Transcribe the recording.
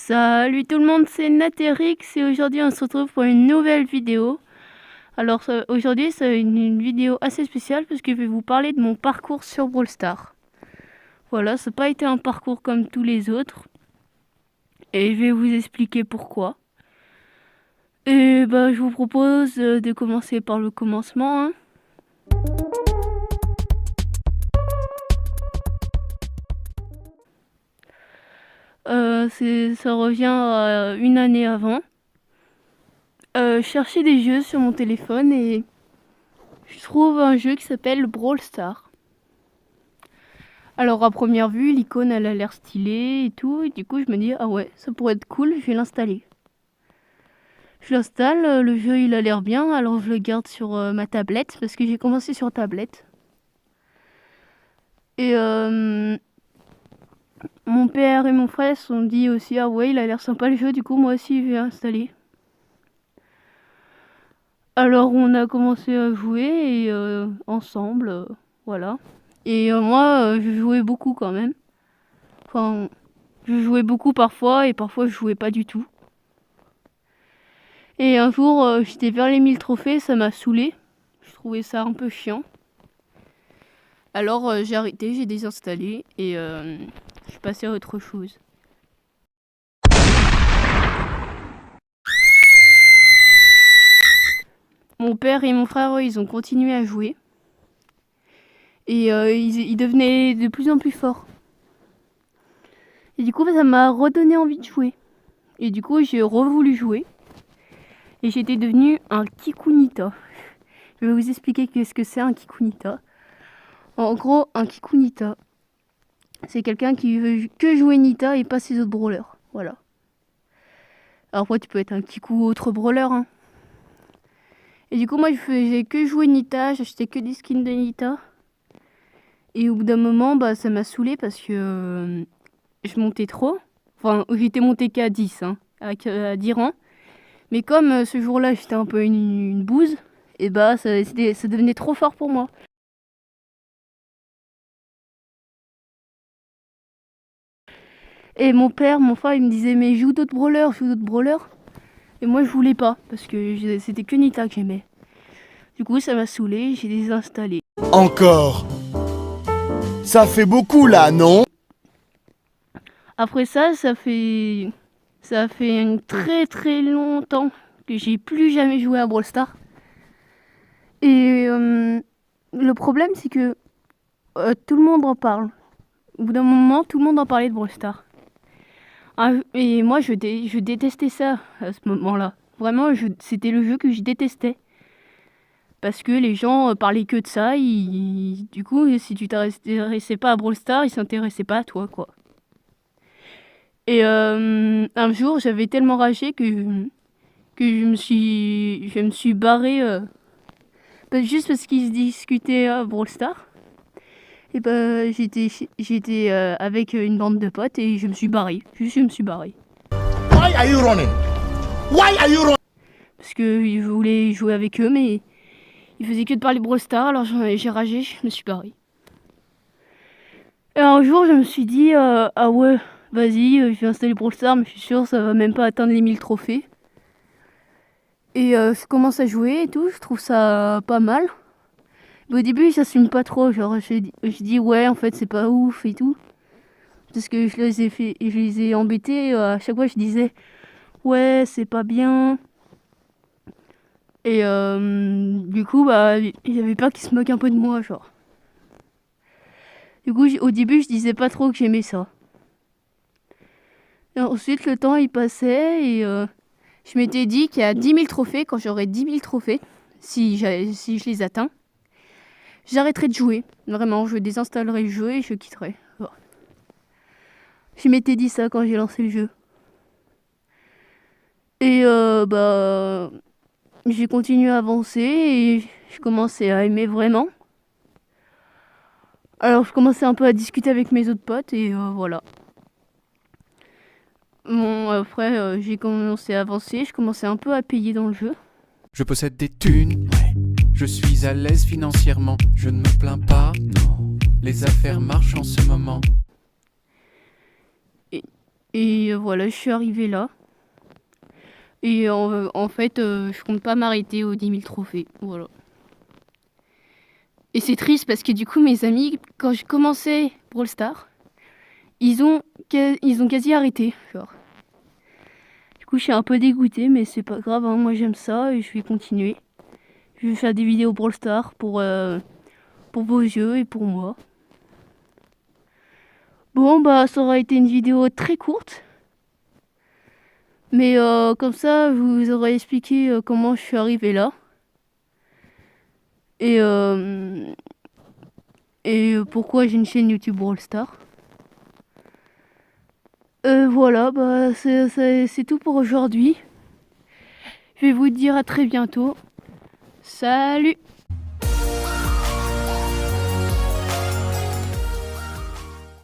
Salut tout le monde, c'est Natérix et aujourd'hui on se retrouve pour une nouvelle vidéo. Alors aujourd'hui c'est une vidéo assez spéciale parce que je vais vous parler de mon parcours sur Brawl Stars. Voilà, ça n'a pas été un parcours comme tous les autres et je vais vous expliquer pourquoi. Et je vous propose de commencer par le commencement. Ça revient à une année avant. Je cherchais des jeux sur mon téléphone et je trouve un jeu qui s'appelle Brawl Stars. Alors à première vue, l'icône elle a l'air stylée et tout, et du coup je me dis ah ouais, ça pourrait être cool, je vais l'installer. Je l'installe, le jeu il a l'air bien, alors je le garde sur ma tablette parce que j'ai commencé sur tablette. Et mon père et mon frère se sont dit aussi ah ouais, il a l'air sympa le jeu, du coup moi aussi je vais installer. Alors on a commencé à jouer et ensemble, voilà. Et moi je jouais beaucoup quand même. Enfin, je jouais beaucoup parfois et parfois je jouais pas du tout. Et un jour j'étais vers les 1000 trophées, ça m'a saoulé. Je trouvais ça un peu chiant. Alors j'ai arrêté, j'ai désinstallé et je suis passée à autre chose. Mon père et mon frère, eux, ils ont continué à jouer. Et ils devenaient de plus en plus forts. Et du coup, ça m'a redonné envie de jouer. Et du coup, j'ai revoulu jouer. Et j'étais devenue un Kikunita. Je vais vous expliquer qu'est-ce que c'est un Kikunita. En gros, un Kikunita, c'est quelqu'un qui veut que jouer Nita et pas ses autres brawlers. Voilà. Alors après, tu peux être un Kiku ou autre brawler. Hein. Et du coup, moi, je faisais que jouer Nita, j'achetais que des skins de Nita. Et au bout d'un moment, ça m'a saoulé parce que je montais trop. Enfin, j'étais montée qu'à 10, hein, à 10 rangs. Mais comme ce jour-là, j'étais un peu une bouse, et ça devenait trop fort pour moi. Et mon père, mon frère, il me disait mais joue d'autres brawlers. Et moi je voulais pas, parce que c'était que Nita que j'aimais. Du coup ça m'a saoulé, j'ai désinstallé. Encore. Ça fait beaucoup là, non? Après ça fait un très longtemps que j'ai plus jamais joué à Brawl Stars. Et le problème c'est que tout le monde en parle. Au bout d'un moment, tout le monde en parlait de Brawl Stars. Et moi, je détestais ça à ce moment-là. Vraiment, c'était le jeu que je détestais. Parce que les gens parlaient que de ça. Du coup, si tu t'intéressais pas à Brawl Stars, ils s'intéressaient pas à toi, quoi. Et un jour, j'avais tellement ragé que je me suis barrée juste parce qu'ils se discutaient à Brawl Stars. Et j'étais avec une bande de potes et je me suis barrée. Je me suis barrée. Why are you running? Why are you running? Parce que je voulais jouer avec eux, mais ils faisaient que de parler Brawl Stars, alors j'ai ragé, je me suis barrée. Et un jour, je me suis dit, ah ouais, vas-y, je vais installer Brawl Stars, mais je suis sûre ça va même pas atteindre les 1000 trophées. Et je commence à jouer et tout, je trouve ça pas mal. Mais au début, j'assume pas trop, genre je dis ouais, en fait, c'est pas ouf et tout. Parce que je les ai embêtés, à chaque fois je disais ouais, c'est pas bien. Et du coup, j'avais peur qu'ils se moquent un peu de moi, genre. Du coup, au début, je disais pas trop que j'aimais ça. Et ensuite, le temps, il passait et je m'étais dit qu'il y a 10 000 trophées, quand j'aurai 10 000 trophées, si je les atteins, j'arrêterai de jouer. Vraiment, je désinstallerai le jeu et je quitterai. Bon. Je m'étais dit ça quand j'ai lancé le jeu. Et j'ai continué à avancer et je commençais à aimer vraiment. Alors je commençais un peu à discuter avec mes autres potes et voilà. Bon, après j'ai commencé à avancer, je commençais un peu à payer dans le jeu. Je possède des thunes, je suis à l'aise financièrement, je ne me plains pas, non. Les affaires marchent en ce moment. Et voilà, je suis arrivée là. Et en fait, je compte pas m'arrêter aux 10 000 trophées. Voilà. Et c'est triste parce que du coup, mes amis, quand je commençais Brawl Stars, ils ont quasi arrêté. Genre. Du coup, je suis un peu dégoûtée, mais c'est pas grave. Hein, moi, j'aime ça et je vais continuer. Je vais faire des vidéos Brawl Stars pour vos yeux et pour moi. Bon, bah, ça aura été une vidéo très courte. Mais comme ça, je vous aurais expliqué comment je suis arrivée là. Et pourquoi j'ai une chaîne YouTube Brawl Stars. Voilà, bah, c'est tout pour aujourd'hui. Je vais vous dire à très bientôt. Salut!